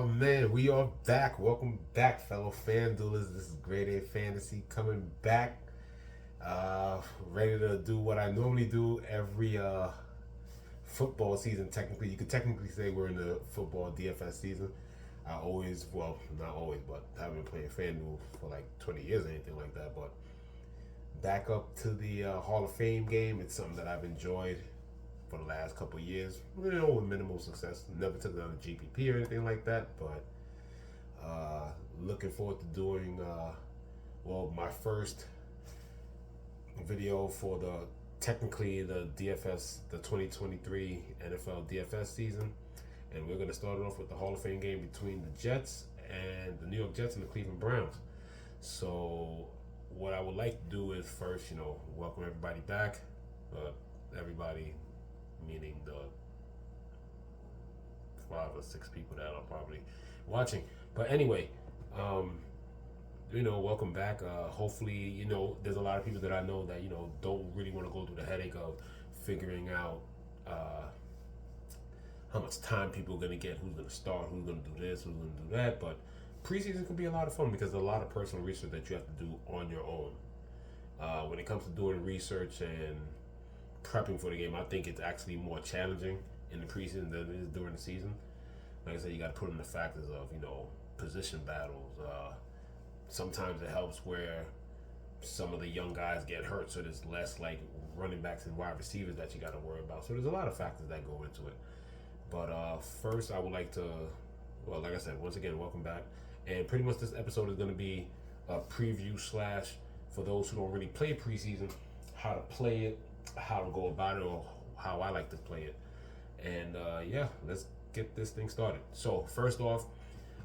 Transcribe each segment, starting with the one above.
Oh man, we are back. Welcome back, fellow fan duelers. This is Grade A Fantasy coming back. Ready to do what I normally do every football season. Technically, you could technically say we're in the football DFS season. I always, well, not always, but I haven't been playing Fan Duel for like 20 years or anything like that. But back up to the Hall of Fame game. It's something that I've enjoyed for the last couple of years. With minimal success. Never took it on a GPP or anything like that, but looking forward to doing my first video for the technically the DFS, the 2023 NFL DFS season, and we're going to start it off with the Hall of Fame game between the Jets and the New York Jets and the Cleveland Browns. So what I would like to do is first, welcome everybody back. Everybody, meaning the 5 or 6 people that are probably watching. But anyway, welcome back. Hopefully, there's a lot of people that I know that, don't really want to go through the headache of figuring out how much time people are going to get, who's going to start, who's going to do this, who's going to do that. But preseason can be a lot of fun because there's a lot of personal research that you have to do on your own. When it comes to doing research and prepping for the game, I think it's actually more challenging in the preseason than it is during the season. Like I said, you got to put in the factors of, position battles. Sometimes it helps where some of the young guys get hurt, so there's less like running backs and wide receivers that you got to worry about. So there's a lot of factors that go into it. But first, I would like to, like I said, once again, welcome back. And pretty much this episode is going to be a preview slash for those who don't really play preseason, how to play it, how to go about it, or how I like to play it. And let's get this thing started. So first off,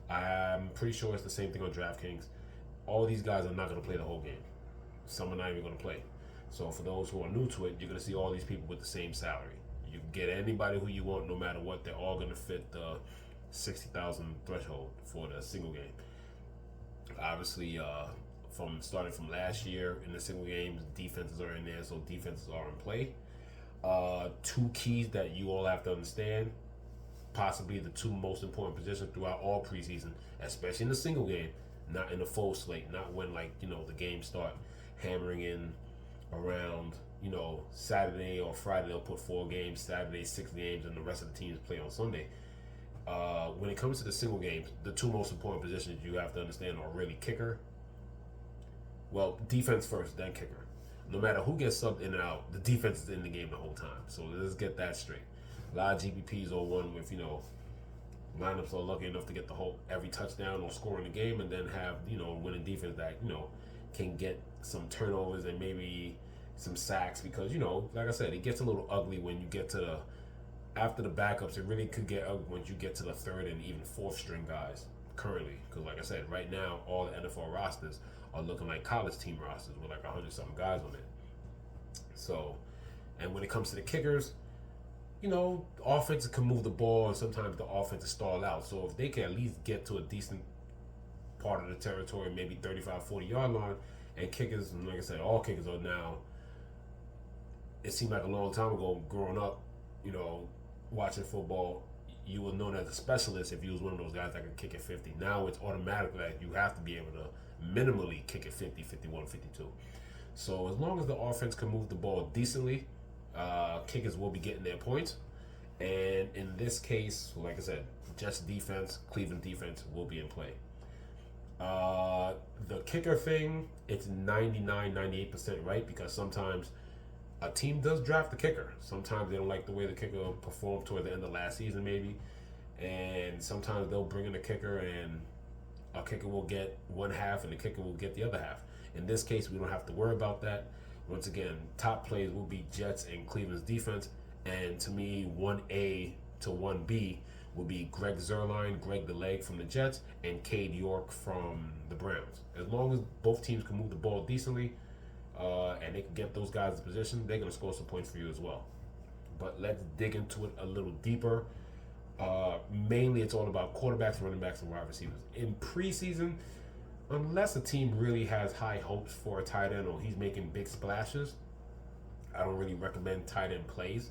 I'm pretty sure it's the same thing on DraftKings. All these guys are not going to play the whole game. Some are not even going to play. So for those who are new to it, you're going to see all these people with the same salary. You can get anybody who you want, no matter what. They're all going to fit the 60,000 threshold for the single game. Obviously, starting from last year in the single games, defenses are in there, so defenses are in play. 2 keys that you all have to understand, possibly the 2 most important positions throughout all preseason, especially in the single game, not in the full slate, not when the games start hammering in around Saturday or Friday. They'll put 4 games, Saturday 6 games, and the rest of the teams play on Sunday. When it comes to the single games, the 2 most important positions you have to understand are really kicker. Well, defense first, then kicker. No matter who gets subbed in and out, the defense is in the game the whole time. So let's get that straight. A lot of GPPs are one with, lineups are lucky enough to get every touchdown or score in the game, and then have, winning defense that, can get some turnovers and maybe some sacks because, like I said, it gets a little ugly when you get to after the backups. It really could get ugly once you get to the 3rd and even 4th string guys currently. Because like I said, right now, all the NFL rosters are looking like college team rosters with like 100-something guys on it. So, and when it comes to the kickers, offenses can move the ball, and sometimes the offenses stall out. So if they can at least get to a decent part of the territory, maybe 35, 40-yard line, and kickers, and like I said, all kickers are now, it seemed like a long time ago growing up, watching football, you were known as a specialist if you was one of those guys that could kick at 50. Now it's automatic that you have to be able to minimally kick at 50, 51, 52. So as long as the offense can move the ball decently, kickers will be getting their points. And in this case, like I said, Jets defense, Cleveland defense will be in play. The kicker thing, it's 99, 98% right, because sometimes a team does draft the kicker. Sometimes they don't like the way the kicker performed toward the end of last season, maybe. And sometimes they'll bring in a kicker, and a kicker will get one half and the kicker will get the other half. In this case, we don't have to worry about that. Once again, top plays will be Jets and Cleveland's defense. And to me, 1A to 1B will be Greg Zuerlein, Greg the Leg from the Jets, and Cade York from the Browns. As long as both teams can move the ball decently, and they can get those guys in position, they're going to score some points for you as well. But let's dig into it a little deeper. Mainly, it's all about quarterbacks, running backs, and wide receivers. In preseason, unless a team really has high hopes for a tight end or he's making big splashes, I don't really recommend tight end plays.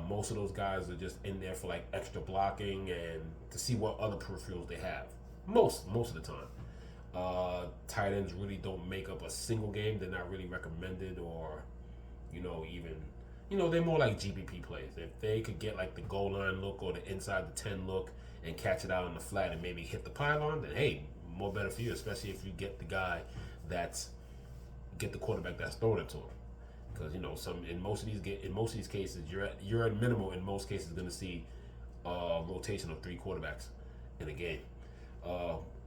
Most of those guys are just in there for like extra blocking and to see what other peripherals they have. Most of the time. Tight ends really don't make up a single game. They're not really recommended, or even they're more like GPP plays. If they could get like the goal line look or the inside the 10 look and catch it out in the flat and maybe hit the pylon, then hey, more better for you. Especially if you get the guy get the quarterback that's throwing it to him. Because in most of these cases, you're at minimal in most cases going to see rotation of 3 quarterbacks in a game.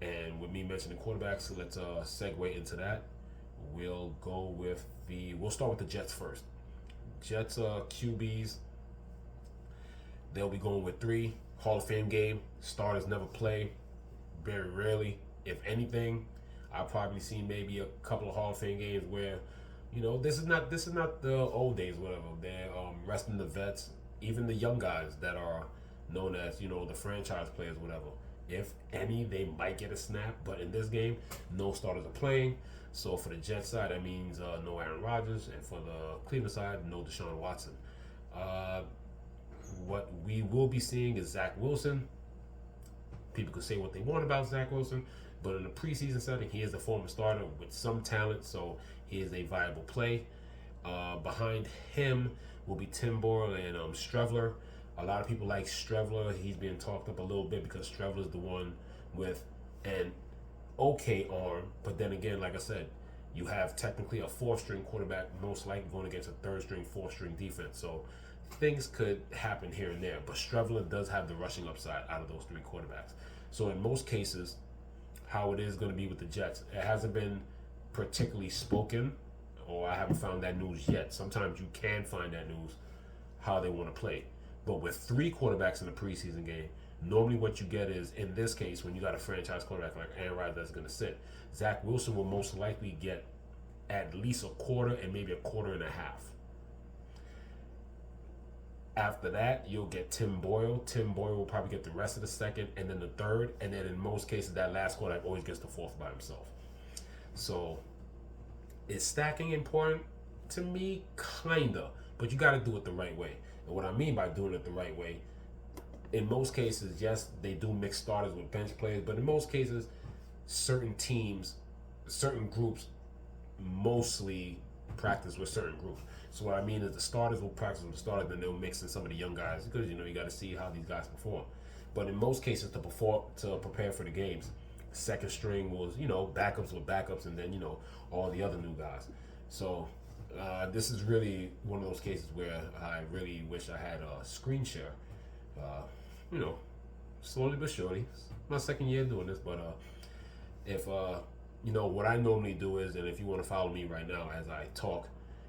And with me mentioning quarterbacks, so let's segue into that. We'll start with the Jets first. Jets QBs, they'll be going with 3. Hall of Fame game. Starters never play, very rarely. If anything, I've probably seen maybe a couple of Hall of Fame games where, this is not the old days, whatever. They're resting the vets, even the young guys that are known as the franchise players, whatever. If any, they might get a snap, but in this game, no starters are playing. So for the Jets side, that means no Aaron Rodgers, and for the Cleveland side, no Deshaun Watson. What we will be seeing is Zach Wilson. People can say what they want about Zach Wilson, but in the preseason setting, he is a former starter with some talent, so he is a viable play. Behind him will be Tim Boyle and Streveler. A lot of people like Streveler. He's being talked up a little bit because Streveler is the one with an okay arm, but then again, like I said, you have technically a 4th-string quarterback, most likely going against a 3rd-string, 4th-string defense. So things could happen here and there, but Streveler does have the rushing upside out of those 3 quarterbacks. So in most cases, how it is going to be with the Jets, it hasn't been particularly spoken, or I haven't found that news yet. Sometimes you can find that news, how they want to play. But with 3 quarterbacks in the preseason game, normally what you get is, in this case, when you got a franchise quarterback like Aaron Rodgers that's going to sit, Zach Wilson will most likely get at least a quarter and maybe a quarter and a half. After that, you'll get Tim Boyle. Tim Boyle will probably get the rest of the second and then the third. And then in most cases, that last quarterback always gets the 4th by himself. So is stacking important? To me, kinda. But you got to do it the right way. And what I mean by doing it the right way, in most cases, yes, they do mix starters with bench players, but in most cases, certain teams, certain groups mostly practice with certain groups. So what I mean is the starters will practice with the starters, then they'll mix in some of the young guys because you got to see how these guys perform. But in most cases, to prepare for the games, 2nd string was backups with backups, and then all the other new guys. So this is really one of those cases where I really wish I had a screen share. Slowly but surely. It's my 2nd year doing this, but if what I normally do is, and if you want to follow me right now as I talk,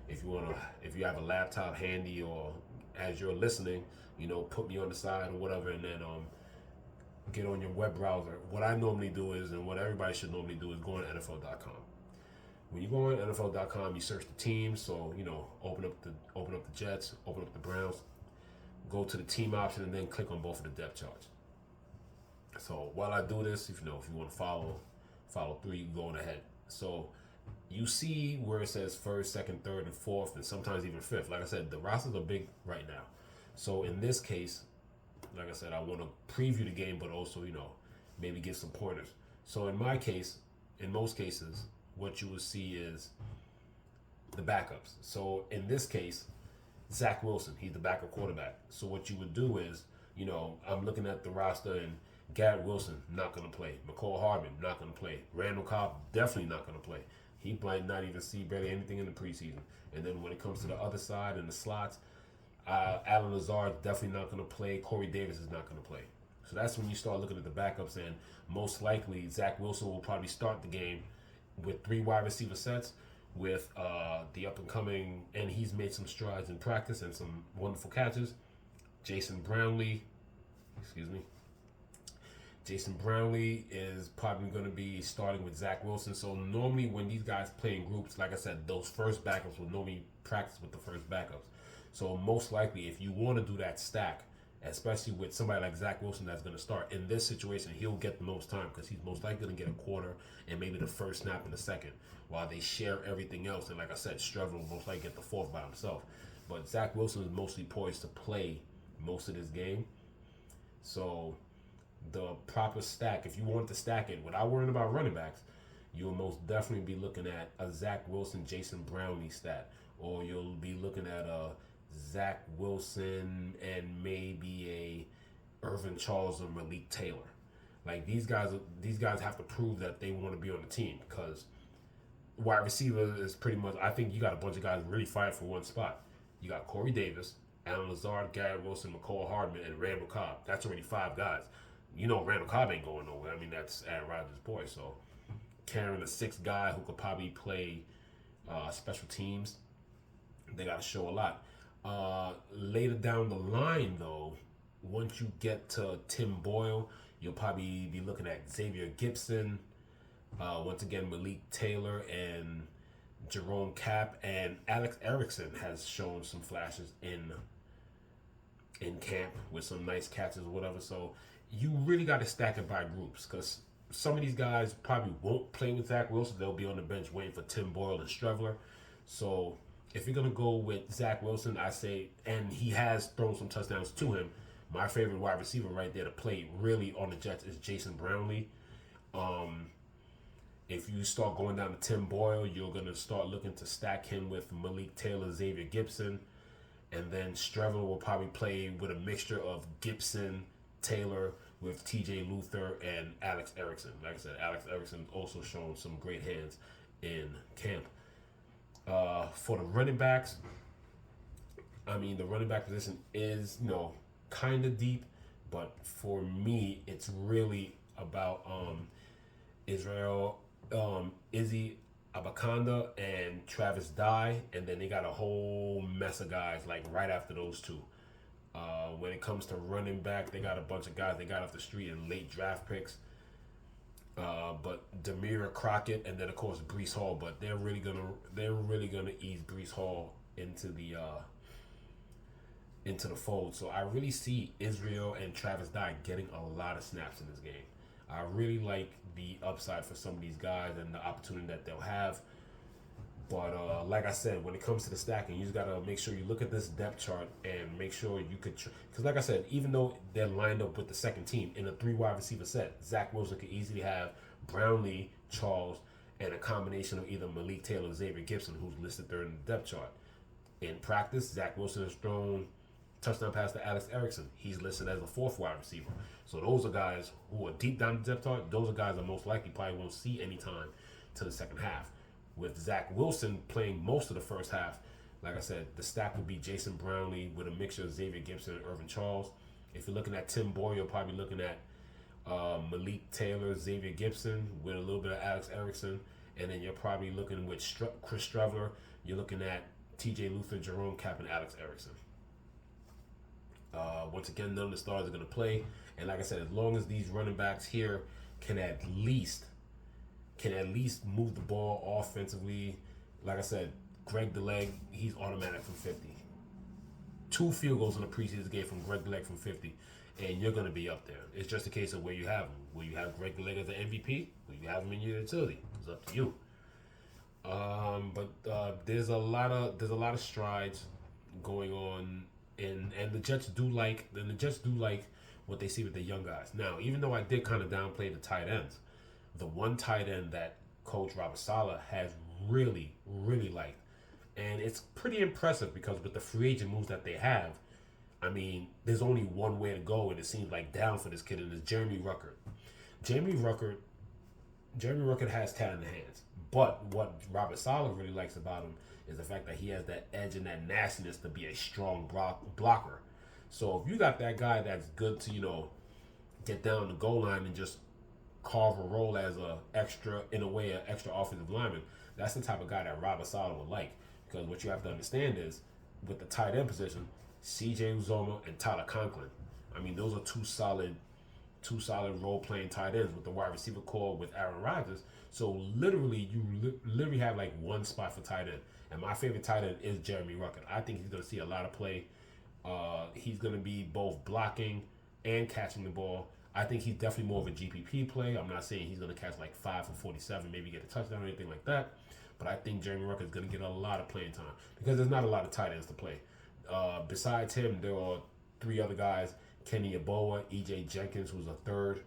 if you have a laptop handy, or as you're listening, put me on the side or whatever, and then get on your web browser. What I normally do is, and what everybody should normally do, is go on NFL.com. When you go on NFL.com, you search the teams. So open up the Jets, open up the Browns, go to the team option, and then click on both of the depth charts. So while I do this, if you want to follow through, you can go on ahead. So you see where it says 1st, 2nd, 3rd, and 4th, and sometimes even 5th. Like I said, the rosters are big right now. So in this case, like I said, I want to preview the game, but also maybe give some pointers. So in my case, in most cases, what you will see is the backups. So in this case, Zach Wilson, he's the backup quarterback. So what you would do is, I'm looking at the roster, and Garrett Wilson, not going to play. McCall Hardman, not going to play. Randall Cobb, definitely not going to play. He might not even see barely anything in the preseason. And then when it comes to the other side and the slots, Alan Lazard definitely not going to play. Corey Davis is not going to play. So that's when you start looking at the backups, and most likely Zach Wilson will probably start the game with 3 wide receiver sets with the up-and-coming, and he's made some strides in practice and some wonderful catches, Jason Brownlee is probably going to be starting with Zach Wilson. So normally when these guys play in groups, like I said, those first backups will normally practice with the first backups. So most likely, if you want to do that stack, especially with somebody like Zach Wilson that's going to start, in this situation, he'll get the most time because he's most likely going to get a quarter and maybe the first snap in the second, while they share everything else. And like I said, Streveler will most likely get the 4th by himself. But Zach Wilson is mostly poised to play most of this game. So the proper stack, if you want to stack it without worrying about running backs, you'll most definitely be looking at a Zach Wilson, Jason Brownlee stat, or you'll be looking at a Zach Wilson and maybe a Irvin Charles or Malik Taylor. Like these guys have to prove that they want to be on the team, because wide receiver is pretty much. I think you got a bunch of guys really fighting for one spot. You got Corey Davis, Alan Lazard, Garrett Wilson, McCall Hardman, and Randall Cobb. That's already 5 guys. You know Randall Cobb ain't going nowhere. I mean, that's Aaron Rodgers' boy. So carrying a 6th guy who could probably play special teams, they got to show a lot. Later down the line, though, once you get to Tim Boyle, you'll probably be looking at Xavier Gibson, once again Malik Taylor, and Jerome Cap, and Alex Erickson has shown some flashes in camp with some nice catches or whatever. So you really got to stack it by groups, because some of these guys probably won't play with Zach Wilson. They'll be on the bench waiting for Tim Boyle and Streveler. So if you're going to go with Zach Wilson, I say, and he has thrown some touchdowns to him, my favorite wide receiver right there to play really on the Jets is Jason Brownlee. If you start going down to Tim Boyle, you're going to start looking to stack him with Malik Taylor, Xavier Gibson, and then Streveler will probably play with a mixture of Gibson, Taylor, with TJ Luther and Alex Erickson. Like I said, Alex Erickson also shown some great hands in camp. For the running backs, I mean, the running back position is, kind of deep, but for me, it's really about Izzy Abakanda and Travis Dye, and then they got a whole mess of guys like right after those two. When it comes to running back, they got a bunch of guys they got off the street in late draft picks. But Demira Crockett, and then of course Breece Hall, but they're really gonna ease Breece Hall into the fold. So I really see Israel and Travis Dye getting a lot of snaps in this game. I really like the upside for some of these guys and the opportunity that they'll have. But like I said, when it comes to the stacking, you just got to make sure you look at this depth chart and make sure you could... Because like I said, even though they're lined up with the second team in a 3 wide receiver set, Zach Wilson could easily have Brownlee, Charles, and a combination of either Malik Taylor or Xavier Gibson, who's listed there in the depth chart. In practice, Zach Wilson has thrown touchdown pass to Alex Erickson. He's listed as a 4th wide receiver. So those are guys who are deep down the depth chart. Those are guys that most likely probably won't see any time to the second half. With Zach Wilson playing most of the first half, like I said, the stack would be Jason Brownlee with a mixture of Xavier Gibson and Irvin Charles. If you're looking at Tim Boyle, you're probably looking at Malik Taylor, Xavier Gibson with a little bit of Alex Erickson. And then you're probably looking with Chris Streveler. You're looking at TJ Luther, Jerome Cap, and Alex Erickson. Once again, none of the stars are going to play. And like I said, as long as these running backs here can at least move the ball offensively. Like I said, Greg DeLeg, he's automatic from 50. 2 field goals in the preseason game from Greg DeLeg from 50, and you're going to be up there. It's just a case of where you have him. Will you have Greg DeLeg as an MVP? Will you have him in your utility? It's up to you. But there's a lot of strides going on, and the Jets do like what they see with the young guys. Now, even though I did kind of downplay the tight ends, the one tight end that Coach Robert Saleh has really, really liked. And it's pretty impressive because with the free agent moves that they have, I mean, there's only one way to go, and it seems like down for this kid, and it's Jeremy Ruckert. Jeremy Ruckert has talent in the hands. But what Robert Saleh really likes about him is the fact that he has that edge and that nastiness to be a strong blocker. So if you got that guy that's good to, get down the goal line and just carve a role as an extra offensive lineman, that's the type of guy that Robert Saleh would like. Because what you have to understand is, with the tight end position, C.J. Uzomah and Tyler Conklin, I mean, those are two solid role-playing tight ends with the wide receiver core with Aaron Rodgers. So literally, you literally have like one spot for tight end. And my favorite tight end is Jeremy Ruckert. I think he's going to see a lot of play. He's going to be both blocking and catching the ball. I think he's definitely more of a GPP play. I'm not saying he's going to catch like 5 for 47, maybe get a touchdown or anything like that. But I think Jeremy Ruckert is going to get a lot of playing time because there's not a lot of tight ends to play. Besides him, there are three other guys: Kenny Yeboah, E.J. Jenkins, who's a third,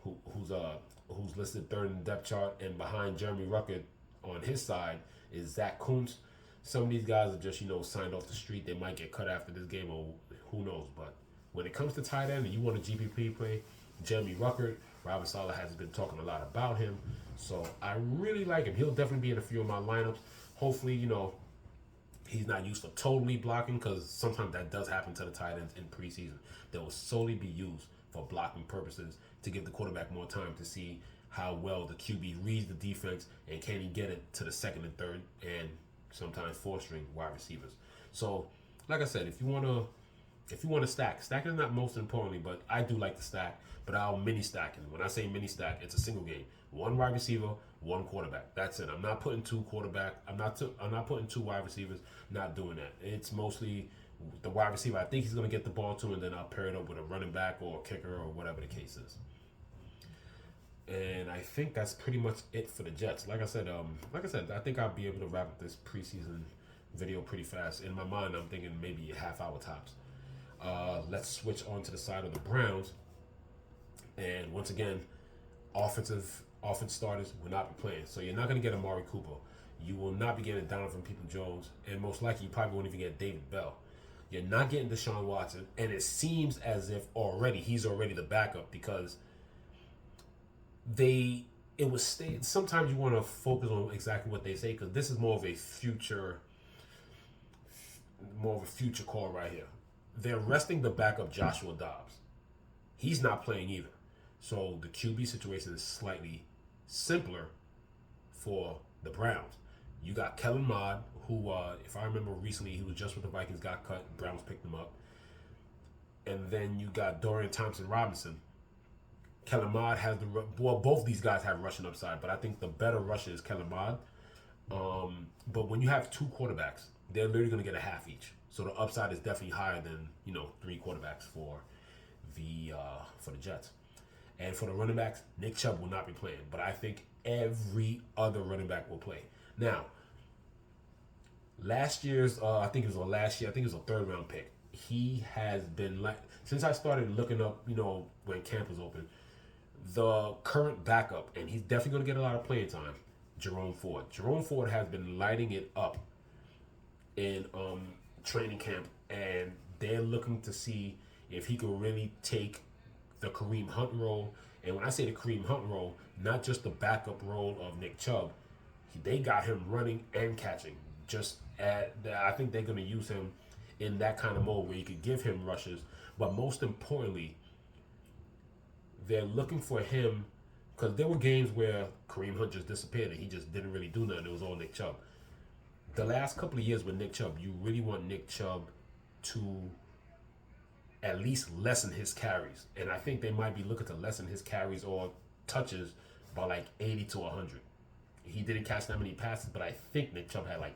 who's listed third in the depth chart, and behind Jeremy Ruckert on his side is Zach Kuntz. Some of these guys are just signed off the street. They might get cut after this game, or who knows. But when it comes to tight end and you want a GPP play, Jeremy Ruckert, Robert Saleh has been talking a lot about him, so I really like him. He'll definitely be in a few of my lineups. Hopefully, he's not used for totally blocking, because sometimes that does happen to the tight ends in preseason. They will solely be used for blocking purposes to give the quarterback more time to see how well the QB reads the defense and can he get it to the second and third and sometimes fourth string wide receivers. So, like I said, if you want to stack, stacking is not most importantly, but I do like to stack. But I'll mini stack, and when I say mini stack, it's a single game: one wide receiver, one quarterback. That's it. I'm not putting two quarterback. I'm not putting two wide receivers. Not doing that. It's mostly the wide receiver I think he's going to get the ball to, and then I'll pair it up with a running back or a kicker or whatever the case is. And I think that's pretty much it for the Jets. Like I said, I think I'll be able to wrap up this preseason video pretty fast. In my mind, I'm thinking maybe a half hour tops. Let's switch on to the side of the Browns. And once again, offense starters will not be playing. So you're not going to get Amari Cooper. You will not be getting Donovan Peoples-Jones. And most likely, you probably won't even get David Bell. You're not getting Deshaun Watson. And it seems as if he's already the backup, because sometimes you want to focus on exactly what they say, because this is more of a future call right here. They're resting the backup Joshua Dobbs. He's not playing either. So the QB situation is slightly simpler for the Browns. You got Kellen Mond, who, if I remember recently, he was just with the Vikings, got cut, Browns picked him up. And then you got Dorian Thompson-Robinson. Kellen Mond has both these guys have rushing upside, but I think the better rusher is Kellen Mond. But when you have two quarterbacks, they're literally going to get a half each. So the upside is definitely higher than, three quarterbacks for the Jets. And for the running backs, Nick Chubb will not be playing, but I think every other running back will play. Now, last year's, I think it was a third round pick. He has been, since I started looking up, when camp was open, the current backup, and he's definitely going to get a lot of playing time, Jerome Ford. Jerome Ford has been lighting it up in training camp, and they're looking to see if he can really take the Kareem Hunt role. And when I say the Kareem Hunt role, not just the backup role of Nick Chubb, they got him running and catching. I think they're going to use him in that kind of mode where you could give him rushes, but most importantly, they're looking for him, because there were games where Kareem Hunt just disappeared and he just didn't really do nothing. It was all Nick Chubb. The last couple of years with Nick Chubb, you really want Nick Chubb to at least lessen his carries. And I think they might be looking to lessen his carries or touches by like 80 to 100. He didn't catch that many passes, but I think Nick Chubb had like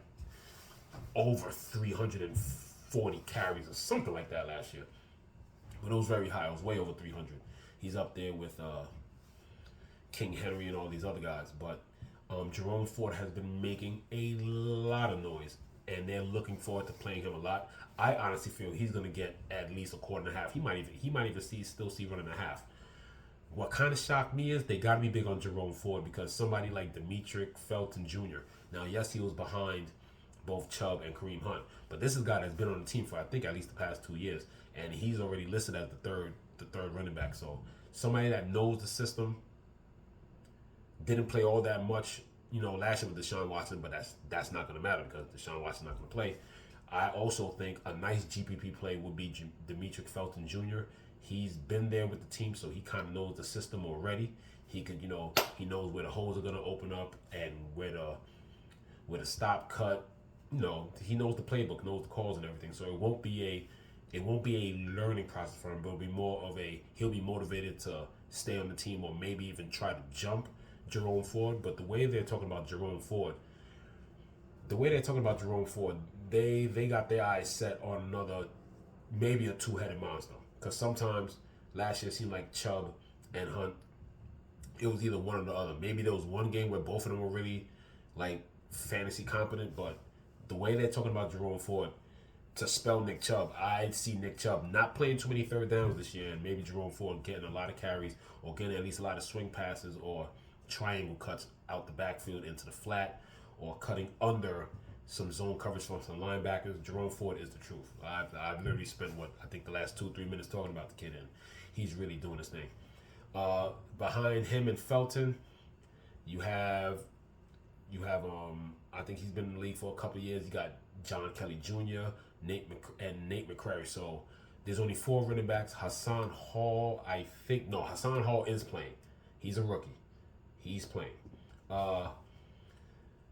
over 340 carries or something like that last year. But it was very high. It was way over 300. He's up there with King Henry and all these other guys. But Jerome Ford has been making a lot of noise, and they're looking forward to playing him a lot. I honestly feel he's going to get at least a quarter and a half. He might even still see running a half. What kind of shocked me is they got to be big on Jerome Ford, because somebody like Demetric Felton Jr. Now, yes, he was behind both Chubb and Kareem Hunt, but this is a guy that's been on the team for I think at least the past 2 years, and he's already listed as the third running back. So somebody that knows the system. Didn't play all that much, last year with Deshaun Watson, but that's not going to matter because Deshaun Watson's not going to play. I also think a nice GPP play would be Demetric Felton Jr. He's been there with the team, so he kind of knows the system already. He could, he knows where the holes are going to open up and where the stop cut. He knows the playbook, knows the calls and everything. So it won't be a learning process for him, but it'll be more of he'll be motivated to stay on the team or maybe even try to jump Jerome Ford. But the way they're talking about Jerome Ford, they got their eyes set on maybe a two-headed monster. Because sometimes last year it seemed like Chubb and Hunt, it was either one or the other. Maybe there was one game where both of them were really like fantasy competent, but the way they're talking about Jerome Ford, to spell Nick Chubb. I see Nick Chubb not playing too many third downs this year, and maybe Jerome Ford getting a lot of carries or getting at least a lot of swing passes or triangle cuts out the backfield into the flat or cutting under some zone coverage from some linebackers. Jerome Ford is the truth. I've literally spent I think the last 2-3 minutes talking about the kid, and he's really doing his thing. Behind him and Felton, you have I think he's been in the league for a couple of years. You got John Kelly Jr., Nate McCrary. So there's only 4 running backs. Hassan Hall, Hassan Hall is playing. He's a rookie. He's playing.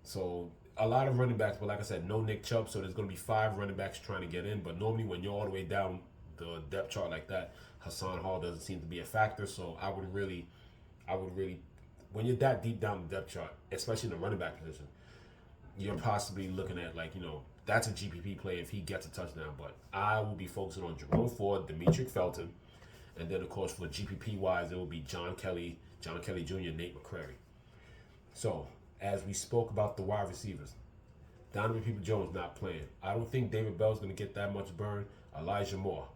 So a lot of running backs, but like I said, no Nick Chubb. So there's going to be 5 running backs trying to get in. But normally when you're all the way down the depth chart like that, Hassan Hall doesn't seem to be a factor. So I would really, when you're that deep down the depth chart, especially in the running back position, you're possibly looking at that's a GPP play if he gets a touchdown. But I will be focusing on Jerome Ford, Demetric Felton, and then of course for GPP wise, it will be John Kelly Jr., Nate McCrary. So as we spoke about the wide receivers, Donovan Peoples-Jones not playing. I don't think David Bell's going to get that much burn. Elijah Moore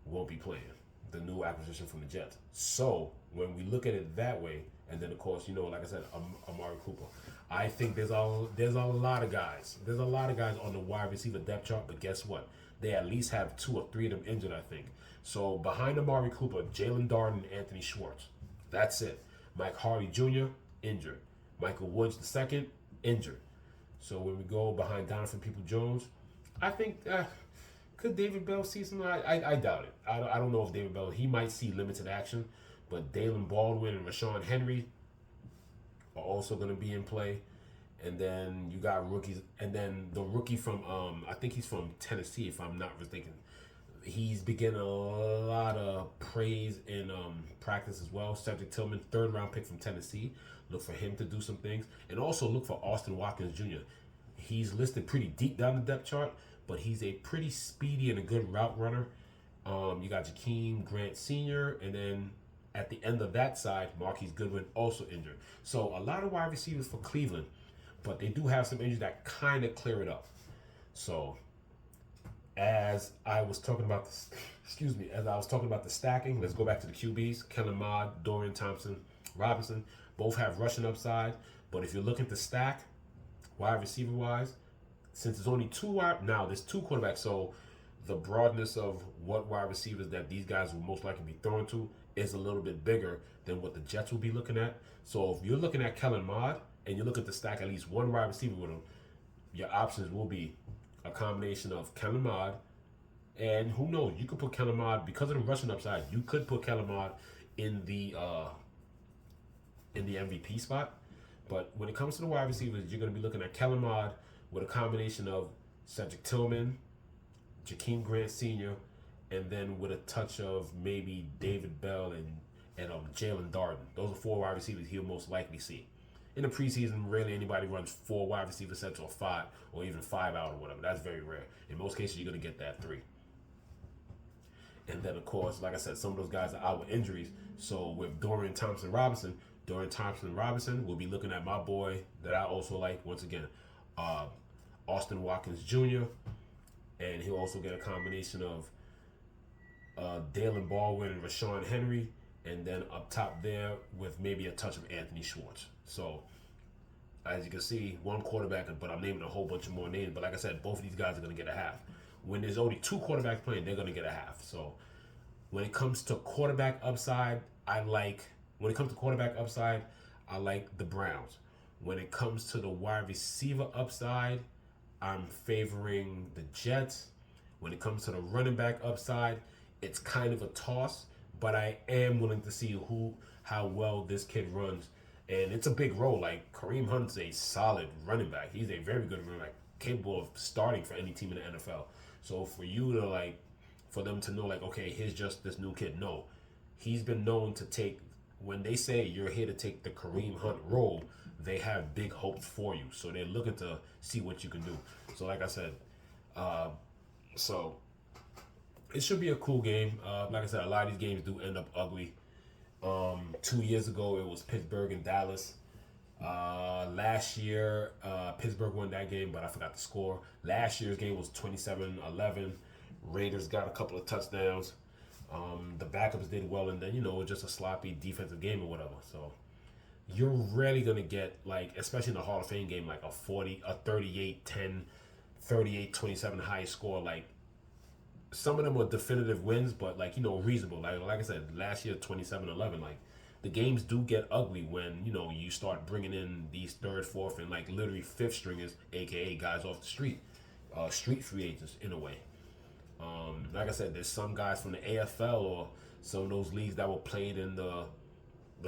won't be playing, the new acquisition from the Jets. So when we look at it that way, and then of course, like I said, Amari Cooper. I think there's a lot of guys. There's a lot of guys on the wide receiver depth chart, but guess what? They at least have 2 or 3 of them injured, I think. So behind Amari Cooper, Jalen Darden and Anthony Schwartz. That's it. Mike Harley Jr., injured. Michael Woods II, injured. So when we go behind Donovan Peoples-Jones, I think could David Bell see some? I doubt it. I don't know if David Bell, he might see limited action, but Dalen Baldwin and Rashawn Henry are also going to be in play. And then you got rookies, and then the rookie from I think he's from Tennessee, if I'm not mistaken. He's been getting a lot of praise in practice as well. Cedric Tillman, 3rd round pick from Tennessee. Look for him to do some things, and also look for Austin Watkins Jr. He's listed pretty deep down the depth chart, but he's a pretty speedy and a good route runner. You got Jakeem Grant Sr., and then at the end of that side, Marquise Goodwin also injured. So a lot of wide receivers for Cleveland, but they do have some injuries that kind of clear it up. So as I was talking about the stacking, let's go back to the QBs. Kellen Mond, Dorian Thompson-Robinson, both have rushing upside. But if you're looking to stack wide receiver wise, since there's only 2 now there's 2 quarterbacks, so the broadness of what wide receivers that these guys will most likely be thrown to is a little bit bigger than what the Jets will be looking at. So if you're looking at Kellen Mond and you're looking to stack at least 1 wide receiver with him, your options will be a combination of Kellen Mond, and who knows, you could put Kellen Mond, because of the rushing upside, you could put Kellen Mond in the MVP spot. But when it comes to the wide receivers, you're going to be looking at Kellen Mond with a combination of Cedric Tillman, Jakeem Grant Sr., and then with a touch of maybe David Bell and Jalen Darden. Those are 4 wide receivers he'll most likely see. In the preseason, rarely anybody runs 4 wide receiver sets or 5 or even 5 out or whatever. That's very rare. In most cases, you're going to get that 3. And then, of course, like I said, some of those guys are out with injuries. So with Dorian Thompson-Robinson will be looking at my boy that I also like, once again, Austin Watkins Jr., and he'll also get a combination of Dalen Baldwin and Rashawn Henry, and then up top there with maybe a touch of Anthony Schwartz. So as you can see, 1 quarterback, but I'm naming a whole bunch of more names. But like I said, both of these guys are going to get a half. When there's only 2 quarterbacks playing, they're going to get a half. So when it comes to quarterback upside, I like the Browns. When it comes to the wide receiver upside, I'm favoring the Jets. When it comes to the running back upside, it's kind of a toss, but I am willing to see how well this kid runs. And it's a big role. Like, Kareem Hunt's a solid running back. He's a very good running back, capable of starting for any team in the NFL. So for you to, for them to know, okay, here's just this new kid. No, he's been known to take, when they say you're here to take the Kareem Hunt role, they have big hopes for you. So they're looking to see what you can do. So like I said, so it should be a cool game. Like I said, a lot of these games do end up ugly. 2 years ago, it was Pittsburgh and Dallas. Last year, Pittsburgh won that game, but I forgot the score. Last year's game was 27-11. Raiders got a couple of touchdowns. The backups did well, and then, just a sloppy defensive game or whatever. So you're rarely going to get, like, especially in the Hall of Fame game, like a 38-10, 38-27 high score. Like, some of them are definitive wins, but, like, reasonable. Like I said, last year, 27-11, like, the games do get ugly when you start bringing in these third, fourth, and like literally fifth stringers, aka guys off the street, street free agents in a way. Like I said, there's some guys from the AFL or some of those leagues that were played in the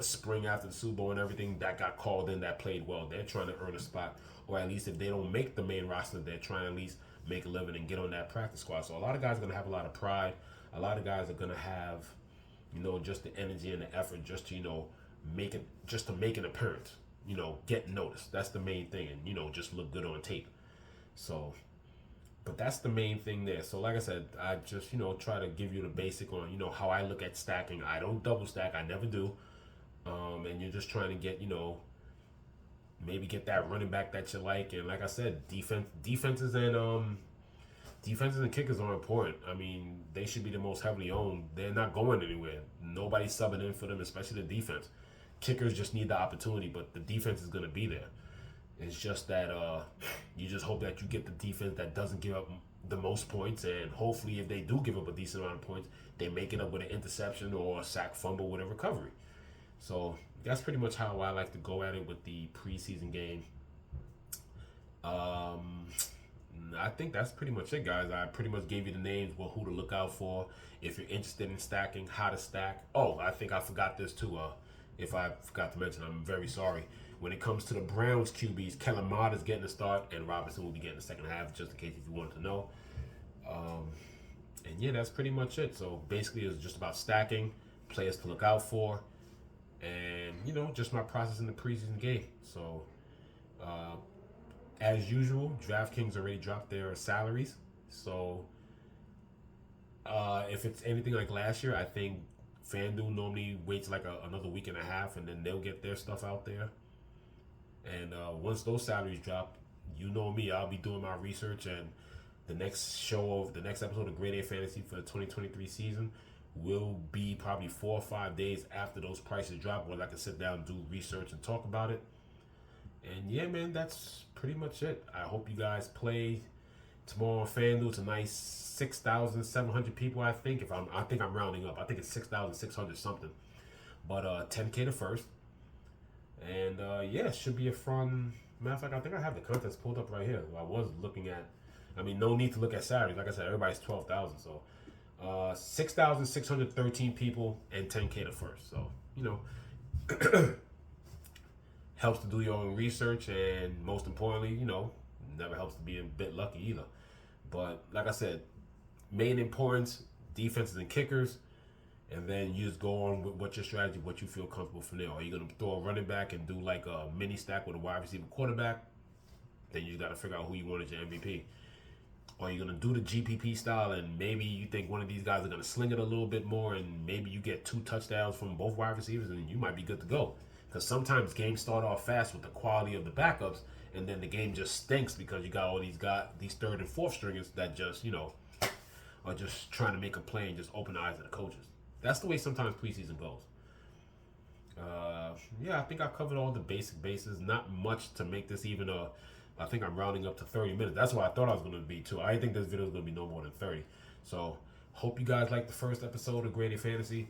spring after the Super Bowl and everything that got called in that played well. They're trying to earn a spot, or at least if they don't make the main roster, they're trying to at least make a living and get on that practice squad. So a lot of guys are gonna have a lot of pride. A lot of guys are gonna have just the energy and the effort just to, make an appearance, get noticed. That's the main thing, and, just look good on tape. So, but that's the main thing there. So, like I said, I just, try to give you the basic on, how I look at stacking. I don't double stack, I never do. And you're just trying to get, maybe get that running back that you like. And like I said, defenses and kickers are important. I mean, they should be the most heavily owned. They're not going anywhere. Nobody's subbing in for them, especially the defense. Kickers just need the opportunity, but the defense is going to be there. It's just that you just hope that you get the defense that doesn't give up the most points, and hopefully if they do give up a decent amount of points, they make it up with an interception or a sack, fumble with a recovery. So that's pretty much how I like to go at it with the preseason game. I think that's pretty much it, guys. I pretty much gave you the names, who to look out for. If you're interested in stacking, how to stack. Oh, I think I forgot this too. If I forgot to mention, I'm very sorry. When it comes to the Browns QBs, Kellen Mond is getting a start, and Robinson will be getting the second half, just in case if you wanted to know. And yeah, that's pretty much it. So basically, it's just about stacking, players to look out for, and just my process in the preseason game. So. As usual, DraftKings already dropped their salaries. So, if it's anything like last year, I think Fan Duel normally waits like another week and a half, and then they'll get their stuff out there. And once those salaries drop, you know me, I'll be doing my research, and the next episode of Grade A Fantasy for the 2023 season will be probably 4 or 5 days after those prices drop, where I can sit down and do research and talk about it. And yeah, man, that's pretty much it. I hope you guys play tomorrow on FanDuel. It's a nice 6,700 people, I think. I think I'm rounding up. I think it's 6,600 something. But 10K to first. And yeah, it should be a fun. Matter of fact, I think I have the contest pulled up right here. I was looking at. I mean, no need to look at salaries. Like I said, everybody's 12,000. So 6,613 people and 10K to first. So helps to do your own research, and most importantly, never helps to be a bit lucky either. But like I said, main importance, defenses and kickers, and then you just go on with what your strategy, what you feel comfortable from there. Are you going to throw a running back and do like a mini stack with a wide receiver quarterback? Then you got to figure out who you want as your MVP. Are you going to do the GPP style, and maybe you think one of these guys are going to sling it a little bit more, and maybe you get 2 touchdowns from both wide receivers, and you might be good to go. Because sometimes games start off fast with the quality of the backups, and then the game just stinks because you got all these third and fourth stringers that just, are just trying to make a play and just open the eyes of the coaches. That's the way sometimes preseason goes. Yeah, I think I covered all the basic bases. Not much to make this even I think I'm rounding up to 30 minutes. That's what I thought I was going to be too. I didn't think this video was going to be no more than 30. So, hope you guys liked the first episode of Grade A Fantasy.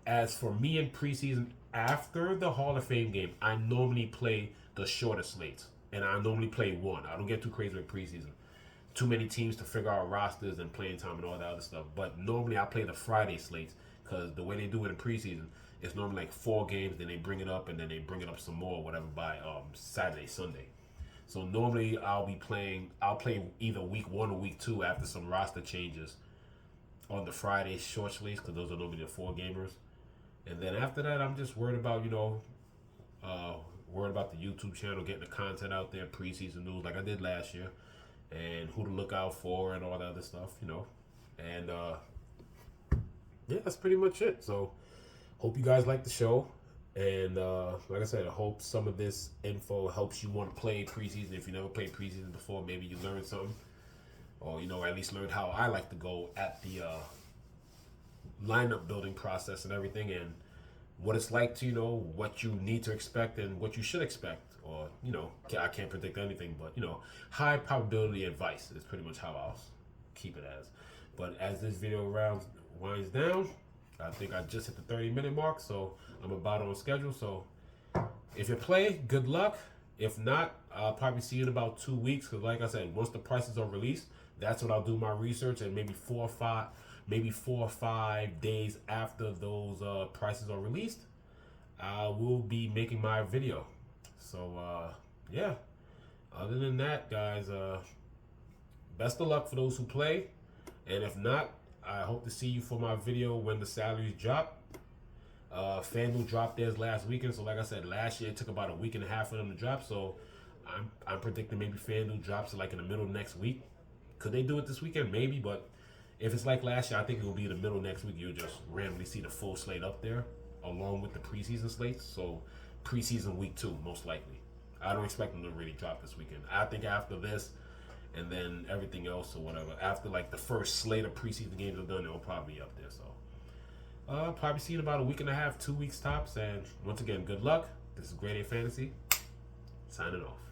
As for me in preseason, after the Hall of Fame game, I normally play the shorter slates. And I normally play one. I don't get too crazy with preseason. Too many teams to figure out rosters and playing time and all that other stuff. But normally I play the Friday slates, because the way they do it in preseason, it's normally like 4 games, then they bring it up, and then they bring it up some more or whatever by Saturday, Sunday. So normally I'll play either week 1 or week 2 after some roster changes on the Friday short slates, because those are normally the 4 gamers. And then after that, I'm just worried about, worried about the YouTube channel, getting the content out there, preseason news like I did last year, and who to look out for and all that other stuff, And yeah, that's pretty much it. So hope you guys like the show. And like I said, I hope some of this info helps you want to play preseason. If you never played preseason before, maybe you learned something, or at least learned how I like to go at the lineup building process and everything, and what it's like to what you need to expect and what you should expect. Or I can't predict anything, but high probability advice is pretty much how I'll keep it as. But as this video winds down, I think I just hit the 30-minute mark, so I'm about on schedule. So if you play, good luck. If not, I'll probably see you in about 2 weeks, because like I said, once the prices are released, that's when I'll do my research, and maybe 4 or 5 days after those prices are released, I will be making my video. So yeah, other than that, guys, best of luck for those who play, and if not, I hope to see you for my video when the salaries drop. Fan Duel dropped theirs last weekend, so like I said, last year it took about a week and a half for them to drop. So I'm predicting maybe Fan Duel drops it like in the middle of next week. Could they do it this weekend? Maybe, but if it's like last year, I think it will be the middle of next week. You'll just randomly see the full slate up there along with the preseason slates. So preseason week 2, most likely. I don't expect them to really drop this weekend. I think after this and then everything else or whatever, after like the first slate of preseason games are done, it'll probably be up there. So probably see in about a week and a half, 2 weeks tops. And once again, good luck. This is Grade A Fantasy, signing off.